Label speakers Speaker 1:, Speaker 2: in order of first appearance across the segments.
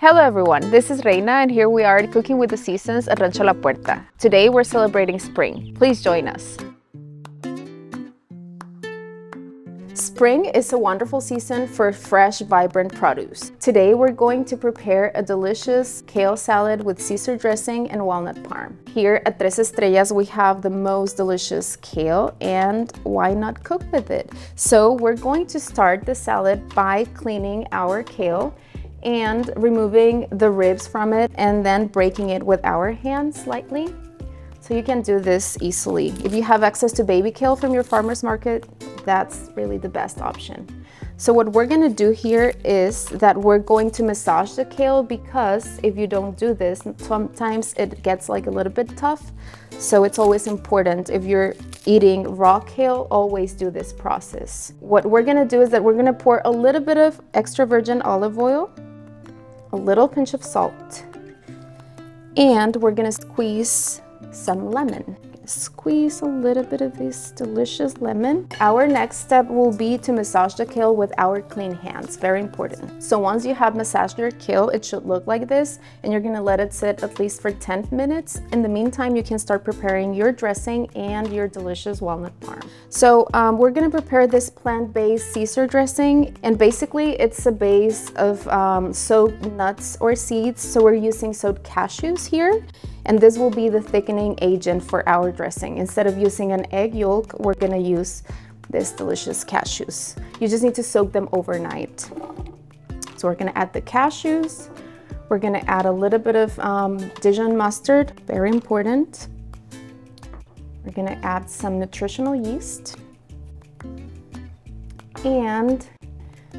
Speaker 1: Hello everyone, this is Reyna and here we are at Cooking with the Seasons at Rancho La Puerta. Today we're celebrating spring. Please join us. Spring is a wonderful season for fresh, vibrant produce. Today we're going to prepare a delicious kale salad with Caesar dressing and walnut parm. Here at Tres Estrellas we have the most delicious kale, and why not cook with it? So we're going to start the salad by cleaning our kale and removing the ribs from it and then breaking it with our hands lightly. So you can do this easily. If you have access to baby kale from your farmer's market, that's really the best option. So what we're gonna do here is that we're going to massage the kale, because if you don't do this, sometimes it gets like a little bit tough. So it's always important, if you're eating raw kale, always do this process. What we're gonna do is that we're gonna pour a little bit of extra virgin olive oil, a little pinch of salt, and we're gonna squeeze some lemon. Squeeze a little bit of this delicious lemon. Our next step will be to massage the kale with our clean hands, very important. So once you have massaged your kale, it should look like this, and you're gonna let it sit at least for 10 minutes. In the meantime, you can start preparing your dressing and your delicious walnut parm. So we're gonna prepare this plant-based Caesar dressing, and basically it's a base of soaked nuts or seeds. So we're using soaked cashews here, and this will be the thickening agent for our dressing. Instead of using an egg yolk, we're gonna use this delicious cashews. You just need to soak them overnight. So we're gonna add the cashews. We're gonna add a little bit of Dijon mustard, very important. We're gonna add some nutritional yeast. And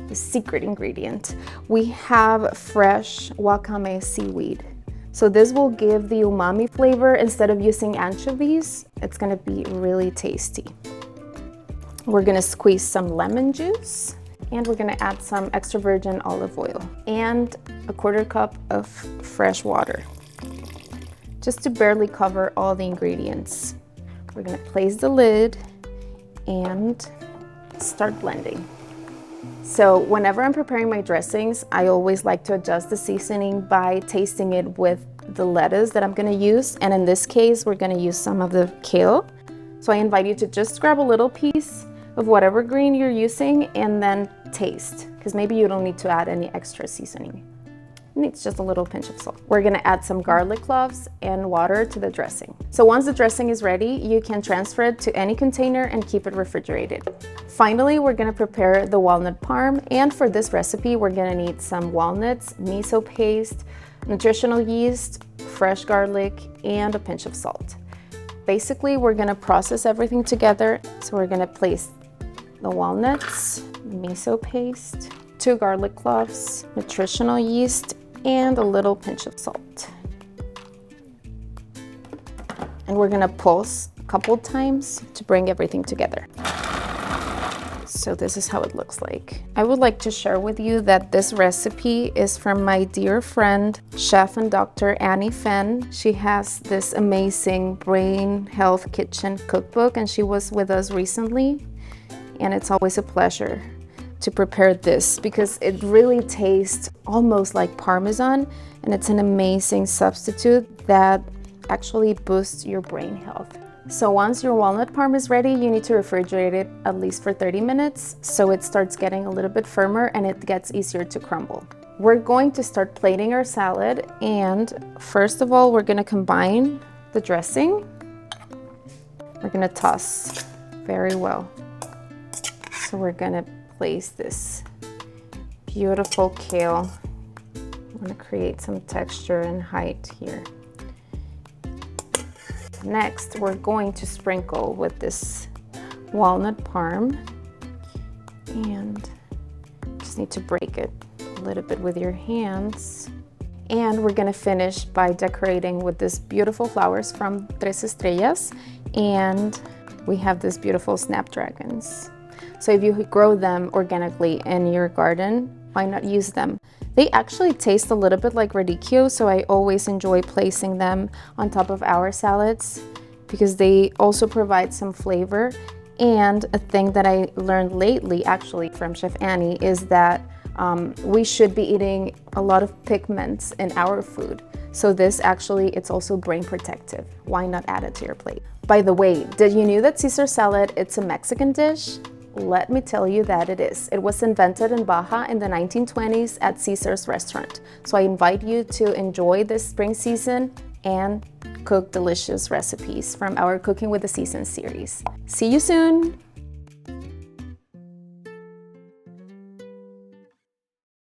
Speaker 1: the secret ingredient, we have fresh wakame seaweed. So this will give the umami flavor. Instead of using anchovies, it's gonna be really tasty. We're gonna squeeze some lemon juice, and we're gonna add some extra virgin olive oil and a 1/4 cup of fresh water, just to barely cover all the ingredients. We're gonna place the lid and start blending. So whenever I'm preparing my dressings, I always like to adjust the seasoning by tasting it with the lettuce that I'm gonna use. And in this case, we're gonna use some of the kale. So I invite you to just grab a little piece of whatever green you're using and then taste, because maybe you don't need to add any extra seasoning. It needs just a little pinch of salt. We're gonna add some garlic cloves and water to the dressing. So once the dressing is ready, you can transfer it to any container and keep it refrigerated. Finally, we're gonna prepare the walnut parm, and for this recipe, we're gonna need some walnuts, miso paste, nutritional yeast, fresh garlic, and a pinch of salt. Basically, we're gonna process everything together. So we're gonna place the walnuts, miso paste, 2 garlic cloves, nutritional yeast, and a little pinch of salt. And we're gonna pulse a couple times to bring everything together. So this is how it looks like. I would like to share with you that this recipe is from my dear friend, Chef and Dr. Annie Fenn. She has this amazing brain health kitchen cookbook, and she was with us recently. And it's always a pleasure to prepare this, because it really tastes almost like Parmesan, and it's an amazing substitute that actually boosts your brain health. So once your walnut parm is ready, you need to refrigerate it at least for 30 minutes so it starts getting a little bit firmer and it gets easier to crumble. We're going to start plating our salad, and first of all, we're gonna combine the dressing. We're gonna toss very well. So we're gonna place this beautiful kale. I'm gonna create some texture and height here. Next, we're going to sprinkle with this walnut parm, and just need to break it a little bit with your hands. And we're gonna finish by decorating with this beautiful flowers from Tres Estrellas, and we have these beautiful snapdragons. So if you grow them organically in your garden, why not use them? They actually taste a little bit like radicchio, so I always enjoy placing them on top of our salads because they also provide some flavor. And a thing that I learned lately, actually from Chef Annie, is that we should be eating a lot of pigments in our food. So this actually, it's also brain protective. Why not add it to your plate? By the way, did you know that Caesar salad, it's a Mexican dish? Let me tell you that it is. It was invented in Baja in the 1920s at Caesar's restaurant. So I invite you to enjoy this spring season and cook delicious recipes from our Cooking with the Seasons series. See you soon!